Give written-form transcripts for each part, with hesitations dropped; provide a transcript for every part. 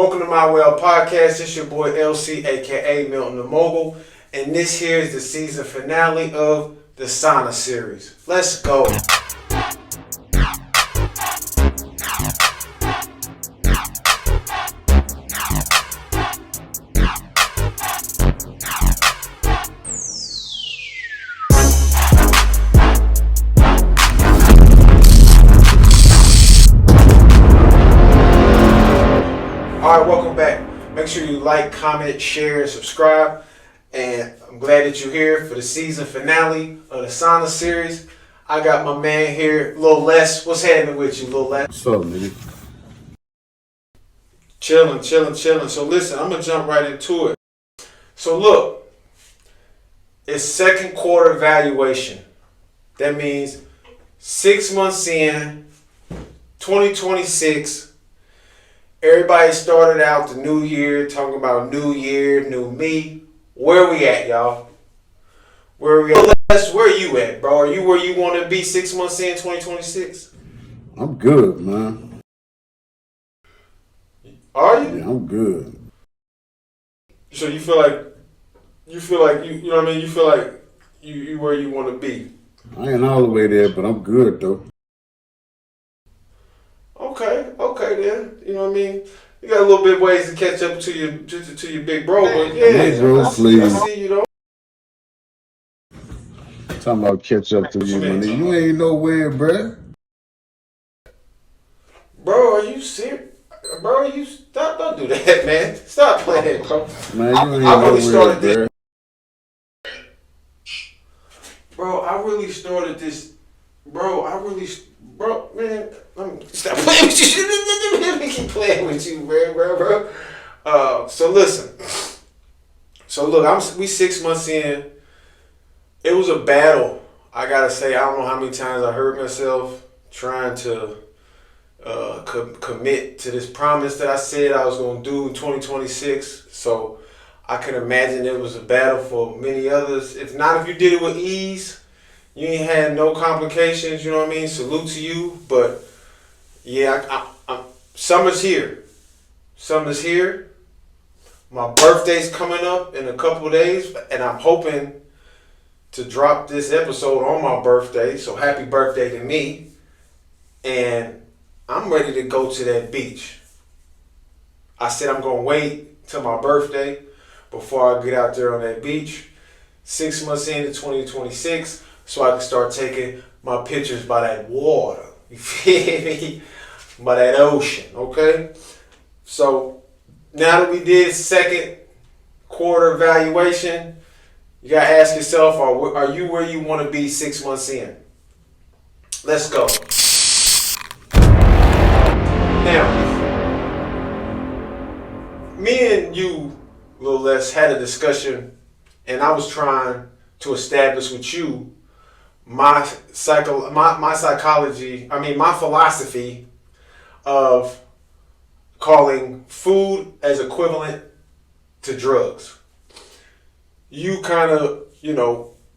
Welcome to My Well Podcast. It's your boy LC, aka Milton-Da-Mogul, and this here is the season finale of the Sauna Series. Let's go. Alright, welcome back. Make sure you like, comment, share, and subscribe. And I'm glad that you're here for the season finale of the Sauna Series. I got my man here, Lil Les. What's happening with you, Lil Les? What's up, nigga? Chilling. So listen, I'm going to jump right into it. So look, it's second quarter valuation. That means 6 months in, 2026. Everybody started out the new year talking about new year, new me. Where we at, y'all? Where we at? Where you at, bro? Are you where you want to be 6 months in 2026? I'm good, man. Are you? Yeah, I'm good. So you feel like you know what I mean? You feel like you where you want to be. I ain't all the way there, but I'm good though. Okay then. You know what I mean? You got a little bit ways to catch up to your big bro, but yeah, Hey, bro, please. I see you though. Talking about catch up to you, man. You ain't nowhere, bruh. Bro, are you serious? Bro, you stop! Don't do that, man. Stop playing, bro. Man, you ain't nowhere, bruh. Bro, man, stop playing with you. Let me keep playing with you, bro. So listen. So look, we 6 months in. It was a battle. I gotta say, I don't know how many times I hurt myself trying to commit to this promise that I said I was gonna do in 2026. So I can imagine it was a battle for many others. If you did it with ease, you ain't had no complications, you know what I mean? Salute to you. But yeah, summer's here. Summer's here. My birthday's coming up in a couple of days, and I'm hoping to drop this episode on my birthday. So happy birthday to me. And I'm ready to go to that beach. I said I'm going to wait till my birthday before I get out there on that beach. 6 months into 2026. So I can start taking my pictures by that water. You feel me? By that ocean, okay? So now that we did second quarter evaluation, you got to ask yourself, are you where you want to be 6 months in? Let's go. Now, me and you, Lil Les, had a discussion, and I was trying to establish with you my philosophy of calling food as equivalent to drugs. You kind of,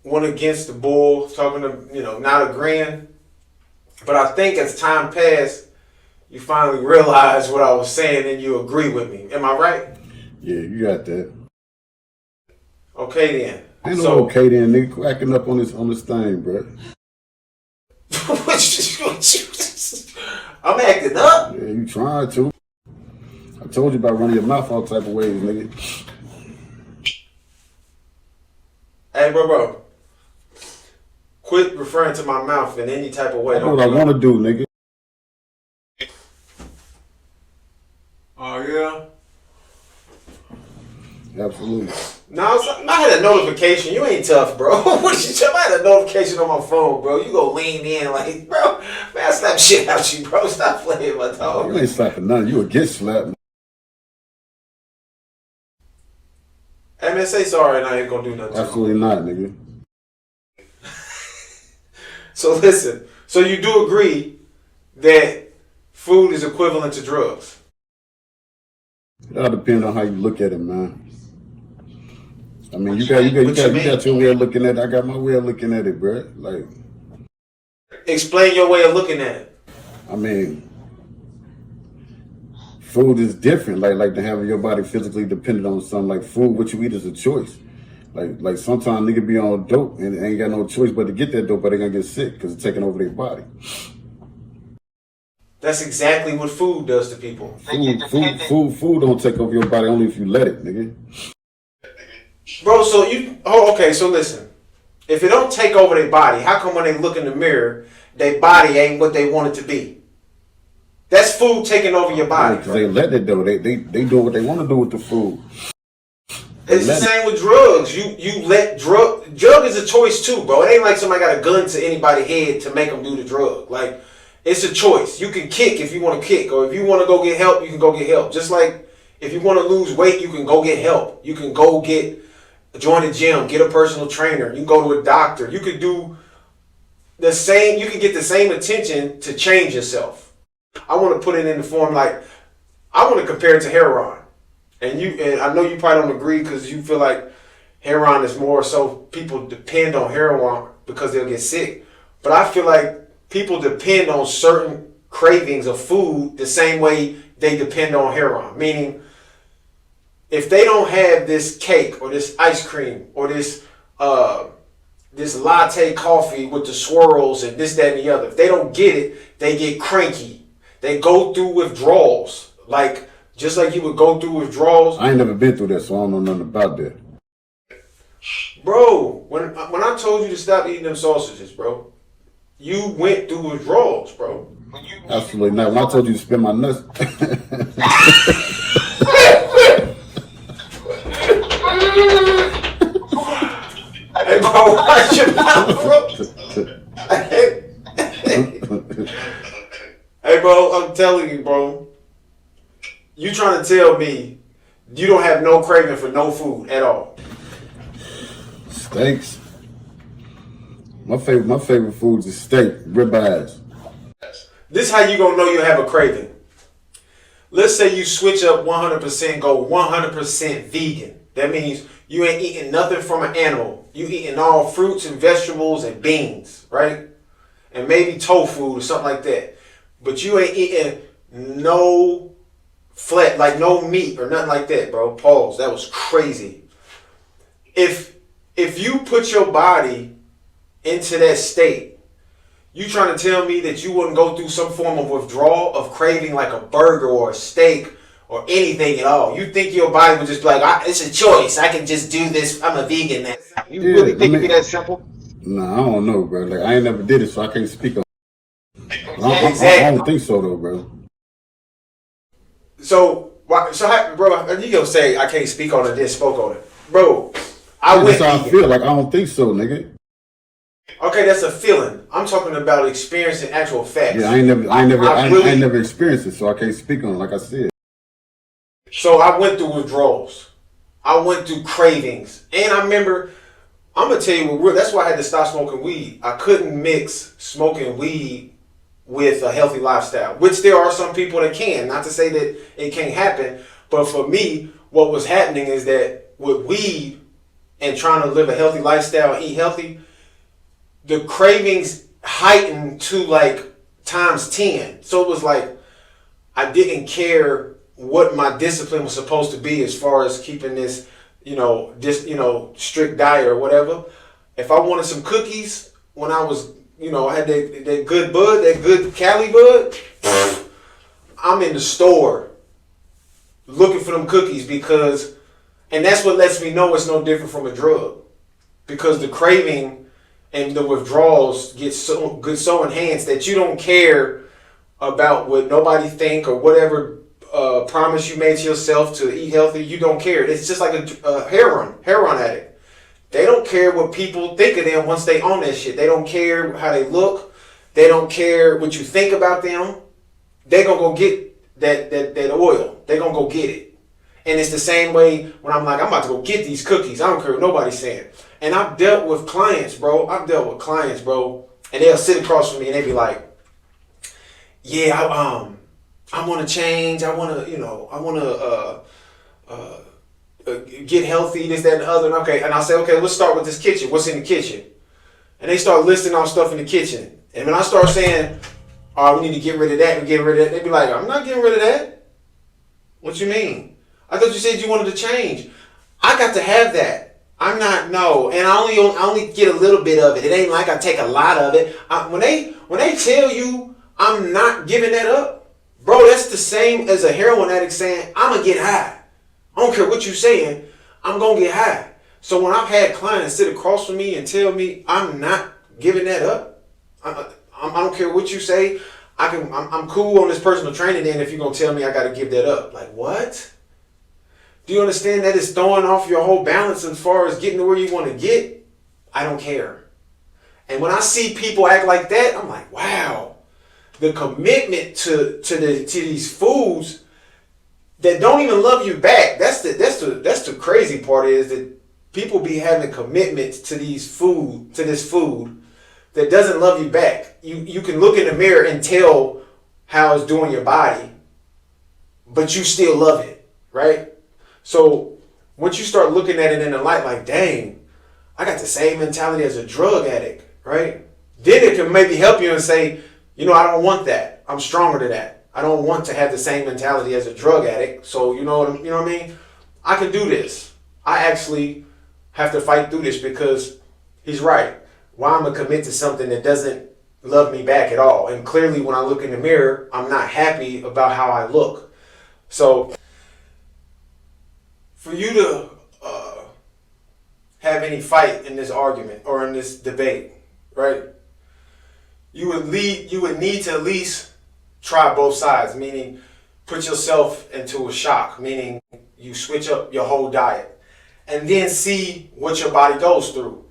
went against the bull, talking to, not agreeing. But I think as time passed, you finally realized what I was saying and you agree with me. Am I right? Yeah, you got that. Okay then. Ain't no okay then, nigga. Acting up on this thing, bro. I'm acting up? Yeah, you trying to. I told you about running your mouth all type of ways, nigga. Hey, bro. Quit referring to my mouth in any type of way. That's what I want to do, nigga. Oh, yeah? Absolutely. No, I had a notification. You ain't tough, bro. What you talking? I had a notification on my phone, bro. You go lean in like, bro, man, slap shit out you, bro. Stop playing my dog. You ain't slapping nothing. You would get slapped. Hey, man, say sorry and I ain't gonna do nothing. Absolutely not, nigga. So listen. So you do agree that food is equivalent to drugs? It all depends on how you look at it, man. I mean, you got your way of looking at it. I got my way of looking at it, bro. Like, explain your way of looking at it. I mean, food is different. Like to have your body physically dependent on something. Like food, what you eat is a choice. Like sometimes nigga be on dope and ain't got no choice but to get that dope, but they gonna get sick because it's taking over their body. That's exactly what food does to people. Food don't take over your body only if you let it, nigga. Bro, okay, so listen. If it don't take over their body, how come when they look in the mirror, their body ain't what they want it to be? That's food taking over your body. Because they let it though. They do what they want to do with the food. It's the same with drugs. You let drug is a choice too, bro. It ain't like somebody got a gun to anybody's head to make them do the drug. Like, it's a choice. You can kick if you want to kick, or if you want to go get help, you can go get help. Just like if you want to lose weight, you can go get help. You can go join a gym, get a personal trainer. You can go to a doctor. You could do the same. You can get the same attention to change yourself. I want to put it in the form like I want to compare it to heroin. And I know you probably don't agree because you feel like heroin is more so people depend on heroin because they'll get sick. But I feel like people depend on certain cravings of food the same way they depend on heroin. Meaning, if they don't have this cake or this ice cream or this latte coffee with the swirls and this, that, and the other, if they don't get it, they get cranky. They go through withdrawals. Like, just like you would go through withdrawals. I ain't never been through that, so I don't know nothing about that. Bro, when I told you to stop eating them sausages, bro, you went through withdrawals, bro. Absolutely not. When I told you to spin my nuts. Hey, bro, watch your mouth, bro. Hey, bro, I'm telling you, bro. You trying to tell me you don't have no craving for no food at all? Steaks. My favorite foods is steak, ribeyes. This is how you gonna know you have a craving. Let's say you switch up 100%, go 100% vegan. That means you ain't eating nothing from an animal. You eating all fruits and vegetables and beans, right? And maybe tofu or something like that. But you ain't eating no flat, like no meat or nothing like that, bro. Pause. That was crazy. If you put your body into that state, you trying to tell me that you wouldn't go through some form of withdrawal of craving like a burger or a steak or anything at all? You think your body would just be like, it's a choice. I can just do this. I'm a vegan now. You really think it'd be that simple? Nah, I don't know, bro. Like, I ain't never did it, so I can't speak on it. Exactly. I don't think so, though, bro. So bro, you gonna say I can't speak on it, then spoke on it, bro? That's how I feel. Like, I don't think so, nigga. Okay, that's a feeling. I'm talking about experiencing actual facts. Yeah, I ain't never experienced it, so I can't speak on it. Like I said. So I went through withdrawals. I went through cravings, and I remember. I'm gonna tell you that's why I had to stop smoking weed. I couldn't mix smoking weed with a healthy lifestyle, which there are some people that can. Not to say that it can't happen, but for me, what was happening is that with weed and trying to live a healthy lifestyle and eat healthy, the cravings heightened to like times 10. So it was like I didn't care what my discipline was supposed to be as far as keeping this, strict diet or whatever. If I wanted some cookies when I was, I had that good bud, that good Cali bud, I'm in the store looking for them cookies and that's what lets me know it's no different from a drug, because the craving and the withdrawals get so enhanced that you don't care about what nobody think or whatever promise you made to yourself to eat healthy. You don't care. It's just like a heroin addict. They don't care what people think of them once they own that shit. They don't care how they look. They don't care what you think about them. They gonna go get that oil. They gonna go get it. And it's the same way when I'm like, I'm about to go get these cookies. I don't care what nobody's saying. And I've dealt with clients, bro. And they'll sit across from me and they be like, yeah, I want to change. I want to get healthy, this, that, and the other. Okay, and I'll say, okay, let's start with this kitchen. What's in the kitchen? And they start listing off stuff in the kitchen. And when I start saying, we need to get rid of that and get rid of that, they be like, I'm not getting rid of that. What you mean? I thought you said you wanted to change. I got to have that. I'm not, no, and I only get a little bit of it. It ain't like I take a lot of it. When they tell you I'm not giving that up, bro, that's the same as a heroin addict saying I'm gonna get high. I don't care what you're saying, I'm gonna get high. So when I've had clients sit across from me and tell me I'm not giving that up, I don't care what you say. I'm cool on this personal training then if you're gonna tell me I gotta give that up. Like, what? Do you understand that it's throwing off your whole balance as far as getting to where you want to get? I don't care. And when I see people act like that, I'm like, wow. The commitment to these foods that don't even love you back. That's the crazy part, is that people be having commitments to this food that doesn't love you back. You can look in the mirror and tell how it's doing your body, but you still love it, right? So once you start looking at it in the light like, dang, I got the same mentality as a drug addict, right? Then it can maybe help you and say, you know, I don't want that. I'm stronger than that. I don't want to have the same mentality as a drug addict. So you know what I mean? I can do this. I actually have to fight through this because he's right. Why am I commit to something that doesn't love me back at all? And clearly when I look in the mirror, I'm not happy about how I look. So for you to have any fight in this argument or in this debate, right? You would need to at least try both sides, meaning put yourself into a shock, meaning you switch up your whole diet and then see what your body goes through.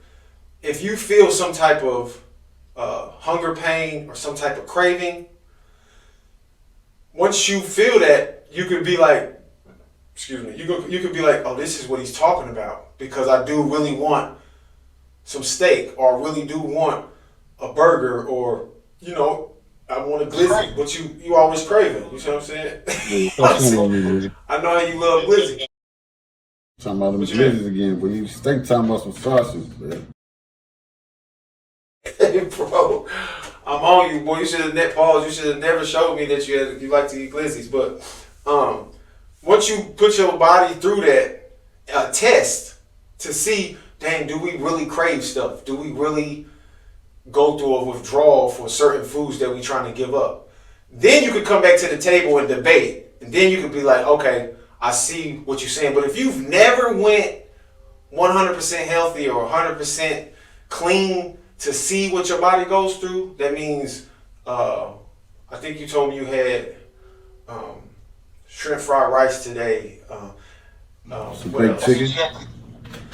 If you feel some type of hunger pain or some type of craving, once you feel that, you could be like, you could be like, oh, this is what he's talking about, because I do really want some steak, or I really do want a burger, or, you know, I want a glizzy, but you always craving. You see what I'm saying? I know how you love glizzy. Talking about them glizzies again, but you stay talking about some sausage, man. Hey, bro, I'm on you, boy. You should have You should have never showed me that you like to eat glizzies. But once you put your body through that test to see, dang, do we really crave stuff? Do we really go through a withdrawal for certain foods that we're trying to give up? Then you could come back to the table and debate. And then you could be like, okay, I see what you're saying. But if you've never went 100% healthy or 100% clean to see what your body goes through, that means, I think you told me you had shrimp fried rice today. Some baked chicken.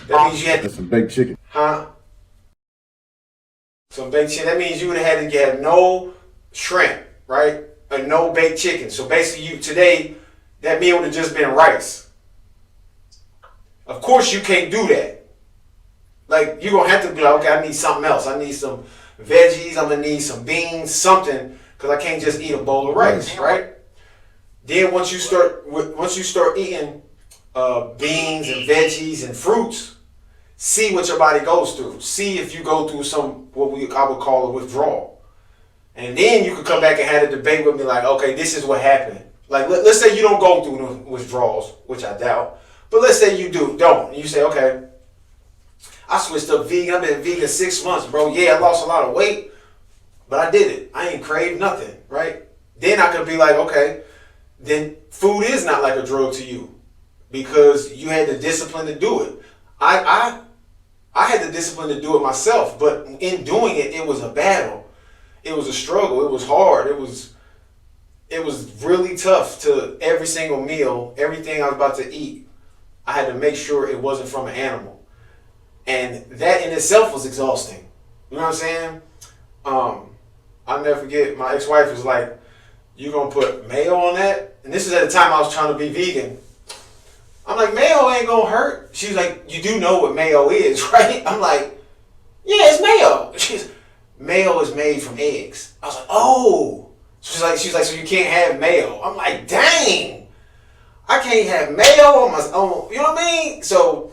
That means you had some baked chicken. Huh? Some baked chicken. That means you would have had to get no shrimp, right? And no baked chicken. So basically, today, that meal would have just been rice. Of course, you can't do that. Like, you're going to have to be like, okay, I need something else. I need some veggies. I'm going to need some beans, something, because I can't just eat a bowl of rice, right? Then once you start eating beans and veggies and fruits, see what your body goes through. See if you go through I would call a withdrawal. And then you could come back and have a debate with me like, okay, this is what happened. Like, let's say you don't go through the withdrawals, which I doubt. But let's say you don't. And you say, okay, I switched up vegan. I've been vegan 6 months, bro. Yeah, I lost a lot of weight, but I did it. I ain't craved nothing, right? Then I could be like, okay, then food is not like a drug to you because you had the discipline to do it. I had the discipline to do it myself, but in doing it, it was a battle. It was a struggle. It was hard. It was really tough. To every single meal, everything I was about to eat, I had to make sure it wasn't from an animal. And that in itself was exhausting. You know what I'm saying? I'll never forget, my ex-wife was like, you gonna put mayo on that? And this is at the time I was trying to be vegan. I'm like, mayo ain't gonna hurt. She was like, you do know what mayo is, right? I'm like, yeah, it's mayo. She's, mayo is made from eggs. I was like, oh. She's like, so you can't have mayo. I'm like, dang, I can't have mayo on my own. You know what I mean? So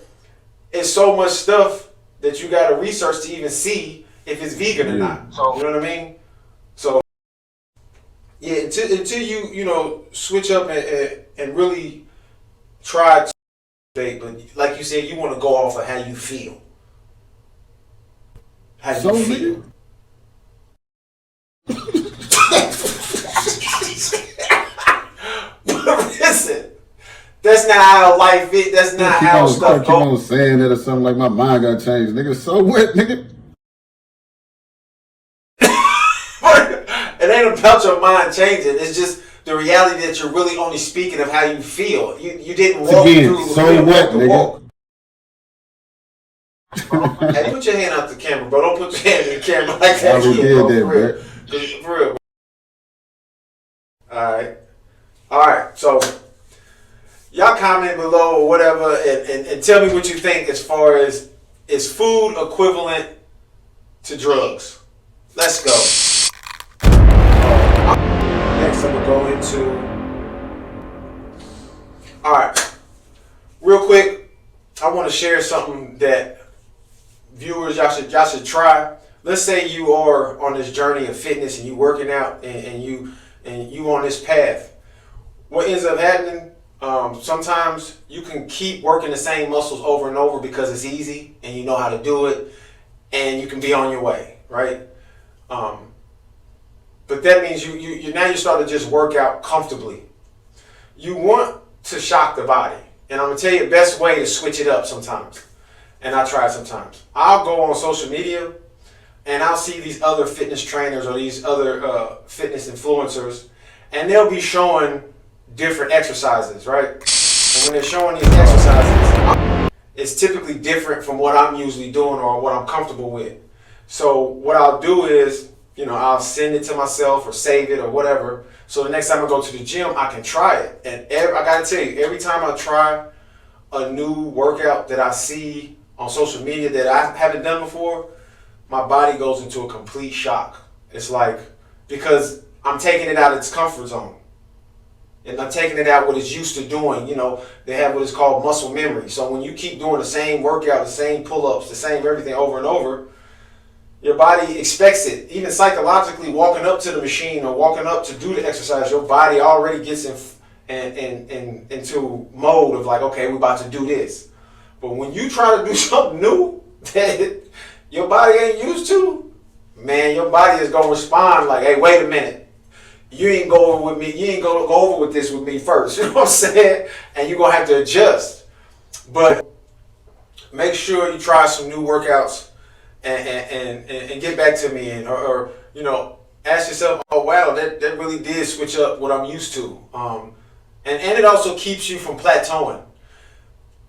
it's so much stuff that you got to research to even see if it's vegan or not. So, you know what I mean? So Yeah, until you switch up and really try to date, but like you said, you want to go off of how you feel. How So, you feel. nigga, Listen, that's not how life is. That's not how stuff keep goes. on saying that or something like my mind got changed, nigga. So what, nigga? It ain't about your mind changing. It's just the reality that you're really only speaking of how you feel. You didn't walk through. So what, nigga? Walk. Hey, put your hand out the camera, bro. Don't put your hand in the camera like that. I did that, bro. For real. All right. So y'all comment below or whatever, and tell me what you think as far as is food equivalent to drugs. Let's go. Next, I'm gonna go into. All right, real quick, I want to share something that viewers y'all should try. Let's say you are on this journey of fitness and you working out and you on this path. What ends up happening? Sometimes you can keep working the same muscles over and over because it's easy and you know how to do it, and you can be on your way, right? But that means you now you start to just work out comfortably. You want to shock the body, and I'm gonna tell you the best way to switch it up sometimes. And I try it sometimes. I'll go on social media and I'll see these other fitness trainers or these other fitness influencers, and they'll be showing different exercises, right? And when they're showing these exercises, it's typically different from what I'm usually doing or what I'm comfortable with. So what I'll do is, I'll send it to myself or save it or whatever. So the next time I go to the gym, I can try it. And I gotta tell you, every time I try a new workout that I see on social media that I haven't done before, my body goes into a complete shock. It's like, because I'm taking it out of its comfort zone. And I'm taking it out what it's used to doing. They have what is called muscle memory. So when you keep doing the same workout, the same pull-ups, the same everything over and over, your body expects it. Even psychologically, walking up to the machine or walking up to do the exercise, your body already gets into mode of like, okay, we're about to do this. But when you try to do something new that your body ain't used to, man, your body is gonna respond like, hey, wait a minute. You ain't go over with me. You ain't gonna go over with this with me first. You know what I'm saying? And you're gonna have to adjust. But make sure you try some new workouts and get back to me or ask yourself, oh wow, that really did switch up what I'm used to. And it also keeps you from plateauing.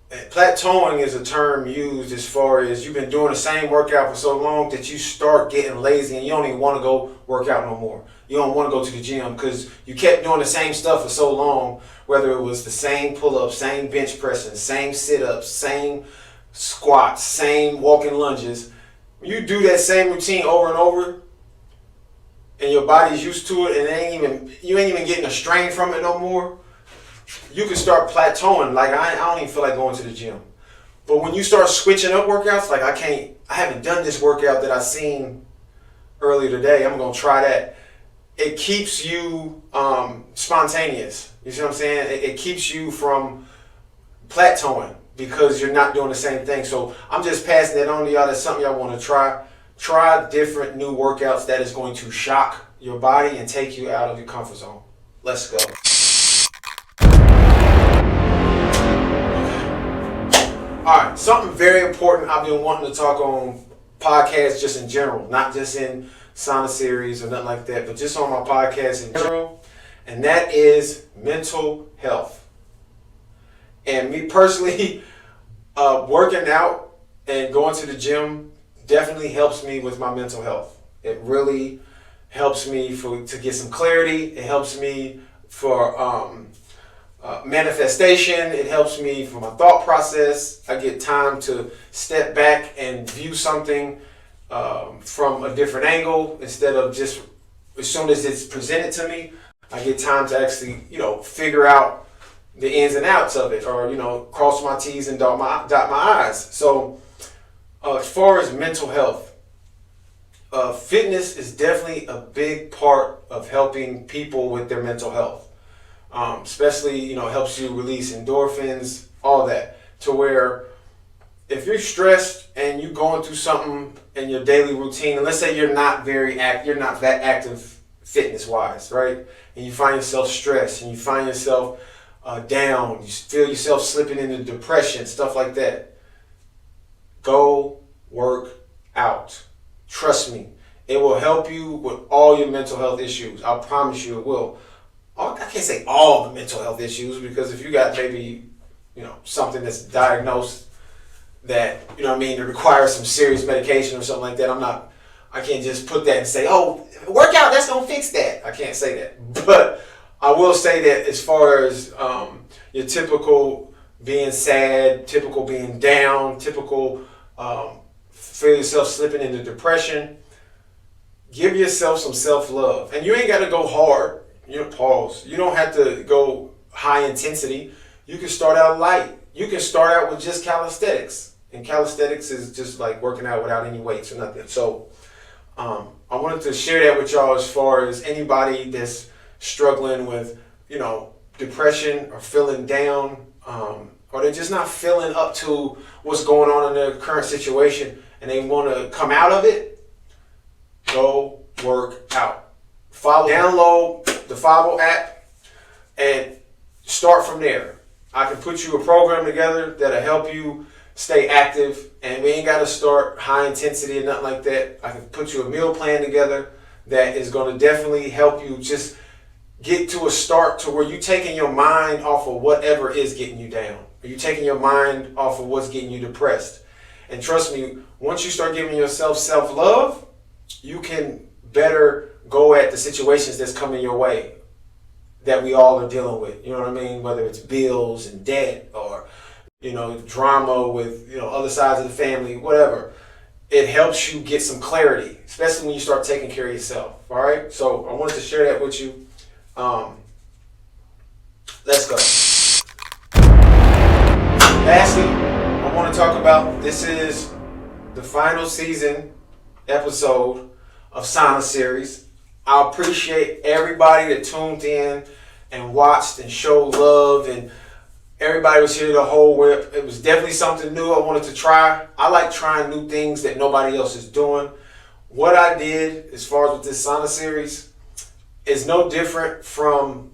Plateauing is a term used as far as you've been doing the same workout for so long that you start getting lazy and you don't even want to go work out no more. You don't want to go to the gym because you kept doing the same stuff for so long, whether it was the same pull-ups, same bench pressing, same sit-ups, same squats, same walking lunges. You do that same routine over and over and your body's used to it and you ain't even getting a strain from it no more. You can start plateauing. Like I don't even feel like going to the gym. But when you start switching up workouts, like I haven't done this workout that I seen earlier today. I'm gonna try that. It keeps you spontaneous. You see what I'm saying? It keeps you from plateauing because you're not doing the same thing. So I'm just passing that on to y'all. That's something y'all want to try. Try different new workouts that is going to shock your body and take you out of your comfort zone. Let's go. All right, something very important I've been wanting to talk on podcasts just in general, not just in Sauna Series or nothing like that, but just on my podcast in general, and that is mental health. And me personally, working out and going to the gym definitely helps me with my mental health. It really helps me to get some clarity. It helps me for manifestation. It helps me for my thought process. I get time to step back and view something from a different angle instead of just as soon as it's presented to me. I get time to actually, figure out the ins and outs of it, or cross my T's and dot my I's. So as far as mental health, fitness is definitely a big part of helping people with their mental health. Especially, helps you release endorphins, all that, to where if you're stressed and you're going through something in your daily routine, and let's say you're not that active fitness wise, right? And you find yourself stressed and you find yourself down, you feel yourself slipping into depression, stuff like that. Go work out. Trust me, it will help you with all your mental health issues. I promise you it will. I can't say all the mental health issues, because if you got maybe, something that's diagnosed that, that requires some serious medication or something like that, I can't just put that and say, oh, workout, that's going to fix that. I can't say that. But I will say that as far as your typical being sad, typical being down, typical feel yourself slipping into depression, give yourself some self-love. And you ain't got to go hard. Pause. You don't have to go high intensity. You can start out light. You can start out with just calisthenics. And calisthenics is just like working out without any weights or nothing. So I wanted to share that with y'all as far as anybody that's struggling with, depression or feeling down, or they're just not feeling up to what's going on in their current situation and they want to come out of it. Go work out. Download the Follow app and start from there. I can put you a program together that'll help you stay active, and we ain't got to start high intensity or nothing like that. I can put you a meal plan together that is going to definitely help you just get to a start to where you taking your mind off of whatever is getting you down. Or you taking your mind off of what's getting you depressed. And trust me, once you start giving yourself self-love, you can better go at the situations that's coming your way that we all are dealing with. You know what I mean? Whether it's bills and debt or, drama with, other sides of the family, whatever. It helps you get some clarity, especially when you start taking care of yourself. All right? So I wanted to share that with you. Let's go. Lastly, I want to talk about, this is the final season episode of Sauna Series. I appreciate everybody that tuned in and watched and showed love, and everybody was here the whole whip. It was definitely something new I wanted to try. I like trying new things that nobody else is doing. What I did as far as with this Sauna Series is no different from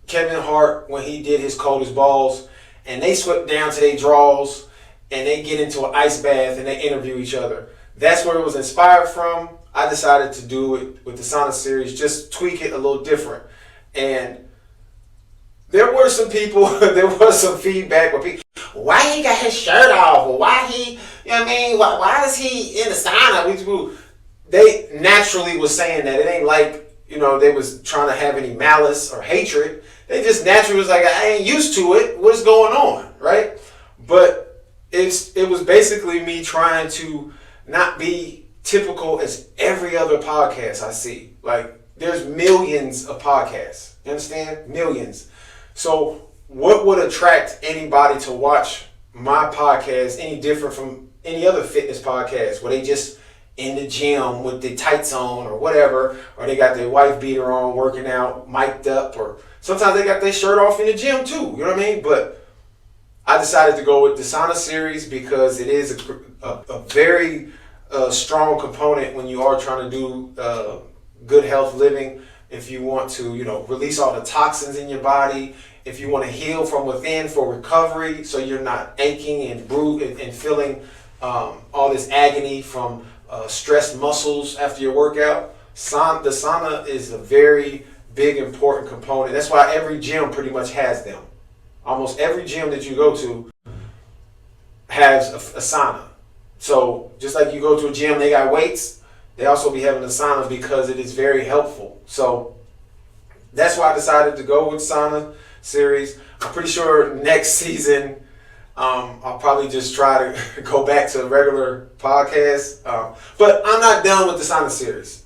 Kevin Hart when he did his Cold as Balls, and they swept down to their draws and they get into an ice bath and they interview each other. That's where it was inspired from. I decided to do it with the Sauna Series, just tweak it a little different. And there were some people, there was some feedback where people, why he got his shirt off? Or why he, why is he in the sauna? They naturally was saying that. It ain't like, they was trying to have any malice or hatred. They just naturally was like, I ain't used to it. What's going on, right? But it was basically me trying to not be typical as every other podcast I see. Like, there's millions of podcasts. You understand? Millions. So what would attract anybody to watch my podcast any different from any other fitness podcast where they just in the gym with the tights on or whatever, or they got their wife beater on working out, mic'd up, or sometimes they got their shirt off in the gym too, you know what I mean? But I decided to go with the Sauna Series because it is a very strong component when you are trying to do good health living. If you want to, release all the toxins in your body, if you want to heal from within for recovery, so you're not aching and and feeling all this agony from stressed muscles after your workout, the sauna is a very big, important component. That's why every gym pretty much has them. Almost every gym that you go to has a sauna. So just like you go to a gym, they got weights, they also be having a sauna because it is very helpful. So that's why I decided to go with Sauna Series. I'm pretty sure next season I'll probably just try to go back to a regular podcast. But I'm not done with the Sauna Series.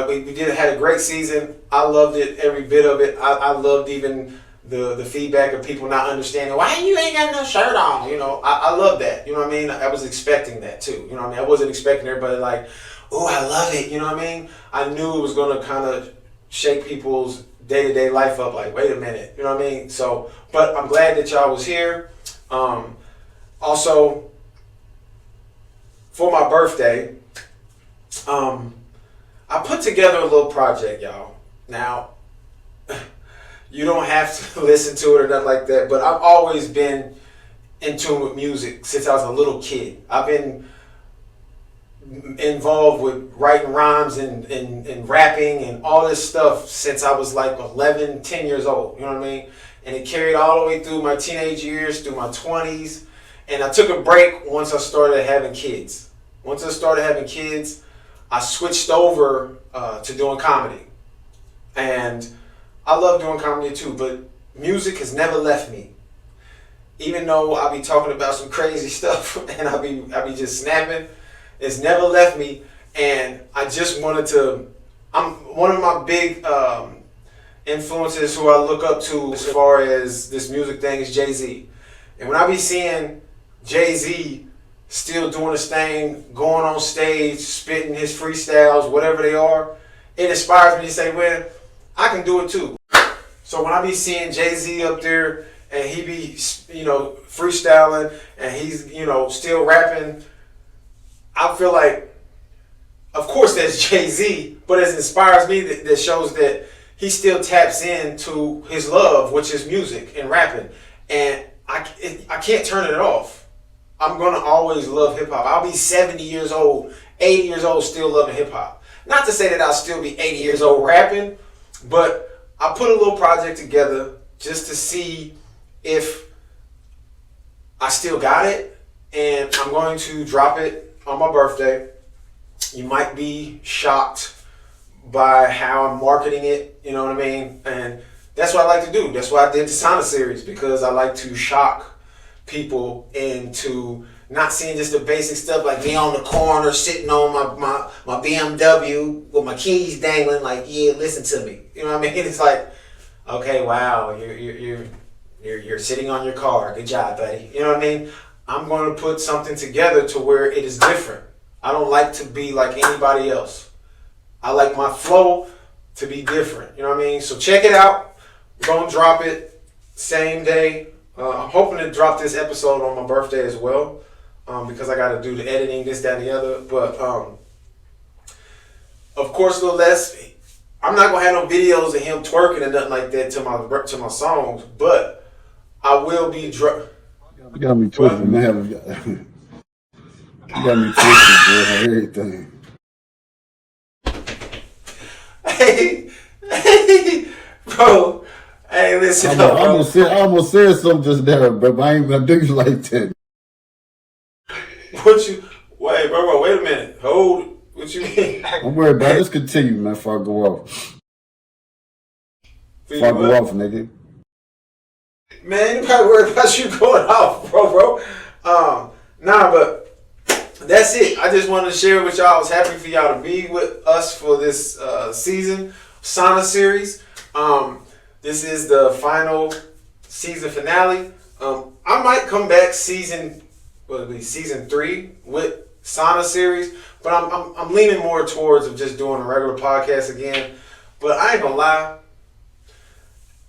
we had a great season. I loved it, every bit of it. I loved even the feedback of people not understanding why you ain't got no shirt on. You know, I love that. You know what I mean? I was expecting that too. You know what I mean? I wasn't expecting everybody like, oh, I love it. You know what I mean? I knew it was gonna kind of shake people's day-to-day life up. Like, wait a minute. You know what I mean? So, but I'm glad that y'all was here. Also, for my birthday, I put together a little project, y'all. Now, you don't have to listen to it or nothing like that, but I've always been in tune with music since I was a little kid. I've been involved with writing rhymes and rapping and all this stuff since I was like 11, 10 years old. You know what I mean? And it carried all the way through my teenage years, through my 20s. And I took a break once I started having kids. Once I started having kids, I switched over to doing comedy. And I love doing comedy too, but music has never left me. Even though I be talking about some crazy stuff and I be just snapping, it's never left me. And I just wanted to, I'm one of my big influences who I look up to as far as this music thing is Jay-Z. And when I be seeing Jay-Z still doing his thing, going on stage, spitting his freestyles, whatever they are, it inspires me to say, well, I can do it too. So when I be seeing Jay-Z up there and he be, you know, freestyling and he's, you know, still rapping, I feel like, of course that's Jay-Z, but it inspires me that shows that he still taps into his love, which is music and rapping. And I can't turn it off. I'm going to always love hip-hop. I'll be 70 years old, 80 years old, still loving hip-hop. Not to say that I'll still be 80 years old rapping, but I put a little project together just to see if I still got it. And I'm going to drop it on my birthday. You might be shocked by how I'm marketing it, you know what I mean? And that's what I like to do. That's why I did the Sauna Series, because I like to shock people into not seeing just the basic stuff like me on the corner sitting on my BMW with my keys dangling like, yeah, listen to me. You know what I mean? It's like, okay, wow, you're sitting on your car. Good job, buddy. You know what I mean? I'm going to put something together to where it is different. I don't like to be like anybody else. I like my flow to be different. You know what I mean? So check it out. We're going to drop it same day. I'm hoping to drop this episode on my birthday as well, because I got to do the editing, this, that, and the other. But, of course, Lil Les, I'm not going to have no videos of him twerking and nothing like that to my songs, but I will be... You got me twisted, man. You got me twisted, bro, on everything. Hey, bro. Hey, listen up, bro. I almost said something just there, but I ain't gonna do you like that. Wait, bro, wait a minute. Hold, what you mean? I'm worried about it. Let's continue, man, before I go off. Before I go off, nigga. Man, you probably worried about you going off, bro. Nah, but that's it. I just wanted to share with y'all. I was happy for y'all to be with us for this season, Sauna Series. This is the final season finale. I might come back season 3 with Sauna Series, but I'm leaning more towards of just doing a regular podcast again. But I ain't gonna lie.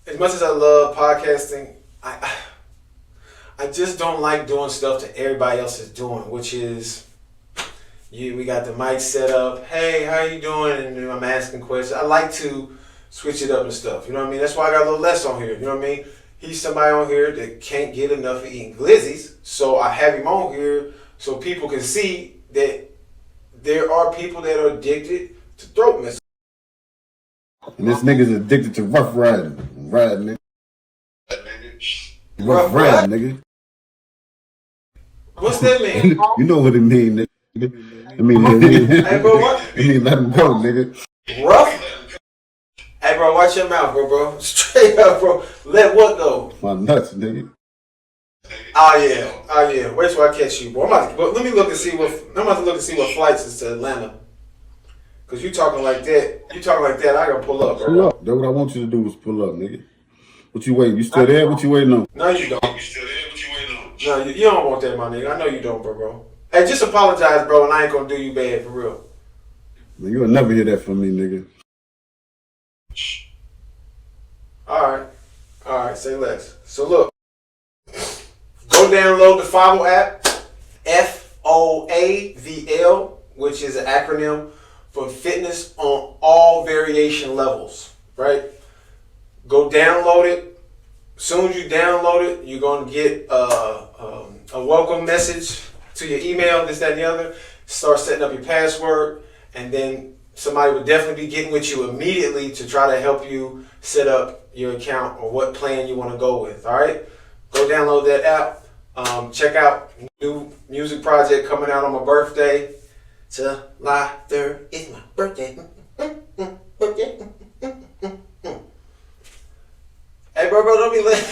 As much as I love podcasting, I just don't like doing stuff that everybody else is doing, which is we got the mic set up. Hey, how you doing? And I'm asking questions. I like to switch it up and stuff. You know what I mean? That's why I got Lil Les on here. You know what I mean? He's somebody on here that can't get enough of eating glizzies. So I have him on here so people can see that there are people that are addicted to throat missiles. And this nigga's addicted to rough riding. Nigga. Rough riding, nigga. What's that mean? You know what it mean, nigga. Hey, bro, what? It mean let him go, nigga. Rough? Hey, bro, watch your mouth, bro. Straight up, bro. Let what go? My nuts, nigga. Oh yeah. Wait till I catch you, bro. Let me look and see what. I'm about to look and see what flights is to Atlanta. Cause you talking like that. I gotta pull up, bro. Pull up. That's what I want you to do is pull up, nigga. What you waiting? You still there? What you waiting on? No, you don't. No, you don't want that, my nigga. I know you don't, bro. Hey, just apologize, bro, and I ain't gonna do you bad, for real. Man, you'll never hear that from me, nigga. All right, say less. So look, go download the Foavel app, FOAVL, which is an acronym for fitness on all variation levels, right? Go download it. As soon as you download it, you're going to get a welcome message to your email, this, that, and the other. Start setting up your password, and then somebody would definitely be getting with you immediately to try to help you set up your account or what plan you want to go with, all right? Go download that app. Check out new music project coming out on my birthday. July 3rd is my birthday. Hey, bro, don't be late.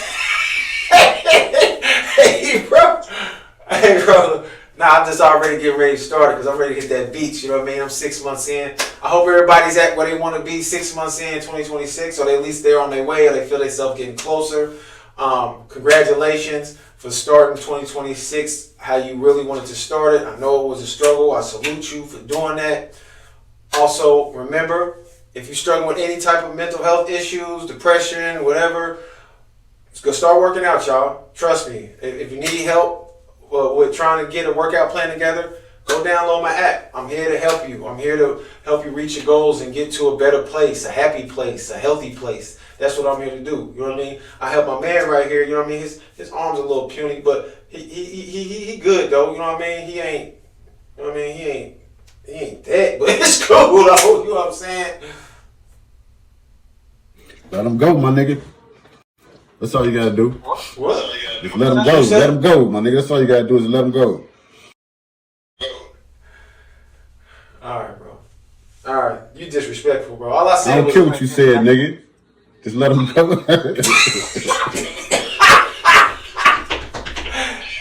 Hey, bro. Nah, I'm just already getting ready to start it because I'm ready to hit that beach. You know what I mean? I'm 6 months in. I hope everybody's at where they want to be 6 months in 2026, or they at least they're on their way, or they feel themselves getting closer. Congratulations for starting 2026 how you really wanted to start it. I know it was a struggle. I salute you for doing that. Also, remember, if you're struggling with any type of mental health issues, depression, whatever, just go start working out, y'all. Trust me. If you need help with trying to get a workout plan together, go download my app. I'm here to help you. I'm here to help you reach your goals and get to a better place, a happy place, a healthy place. That's what I'm here to do. You know what I mean? I help my man right here. You know what I mean? His arms are a little puny, but he good though. You know what I mean? He ain't. You know what I mean? He ain't that, but it's cool though. You know what I'm saying? Let him go, my nigga. That's all you gotta do. What? Just let him go. Let him go, my nigga. That's all you gotta do is let him go. All right, bro. All right. You disrespectful, bro. All I said I don't was, care what you said, nigga. Just let him go.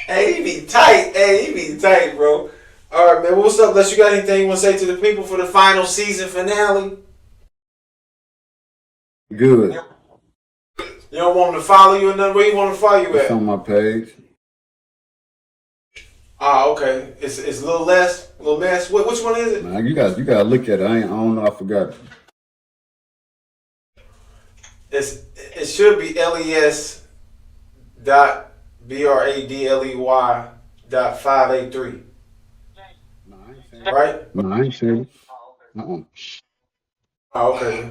Hey, he be tight. Hey, he be tight, bro. All right, man. What's up? Unless you got anything you want to say to the people for the final season finale? Good. You don't want them to follow you or nothing? Where you want to follow you It's at? on my page. Okay. It's Lil Les, Lil Mess. Which one is it? Man, you gotta look at it. I don't know. I forgot it. It should be LES.BRADLEY.583. Right? No, I ain't saying it. Oh, okay.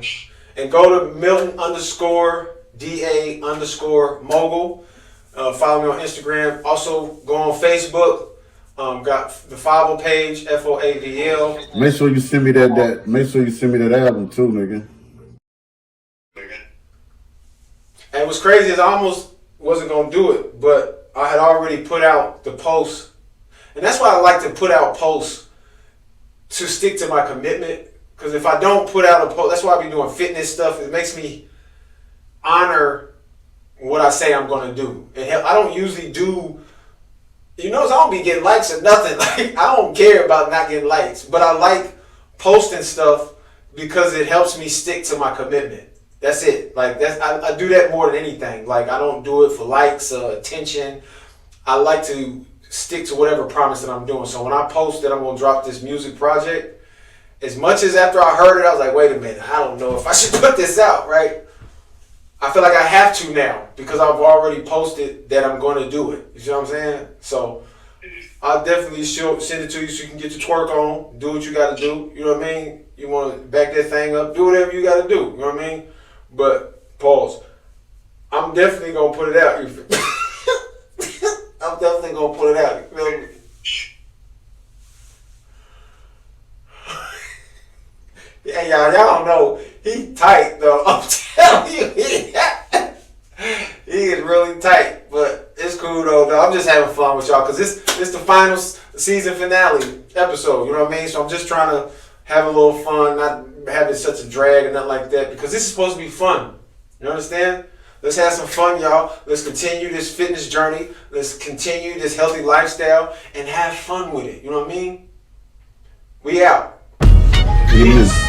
And go to Milton_DA_Mogul. Follow me on Instagram. Also go on Facebook. Got the Foavel page, FOAVL. Make sure you send me that. Make sure you send me that album too, nigga. And what's crazy is I almost wasn't gonna do it, but I had already put out the post, and that's why I like to put out posts to stick to my commitment. Because if I don't put out a post, that's why I be doing fitness stuff. It makes me honor what I say I'm gonna do. And I don't usually do. You notice I don't be getting likes or nothing. Like I don't care about not getting likes, but I like posting stuff because it helps me stick to my commitment. That's it. Like I do that more than anything. Like I don't do it for likes or attention. I like to stick to whatever promise that I'm doing. So when I post that I'm gonna drop this music project, as much as after I heard it, I was like, wait a minute, I don't know if I should put this out, right? I feel like I have to now because I've already posted that I'm going to do it. You see what I'm saying? So I'll definitely send it to you so you can get your twerk on, do what you got to do. You know what I mean? You want to back that thing up, do whatever you got to do. You know what I mean? But pause. I'm definitely going to put it out. I'm definitely going to put it out. You feel me? Yeah, y'all don't know. He tight though. I'm telling you, he is really tight. But it's cool though. I'm just having fun with y'all because this the final season finale episode. You know what I mean? So I'm just trying to have a little fun, not having such a drag or nothing like that. Because this is supposed to be fun. You understand? Let's have some fun, y'all. Let's continue this fitness journey. Let's continue this healthy lifestyle and have fun with it. You know what I mean? We out. Peace.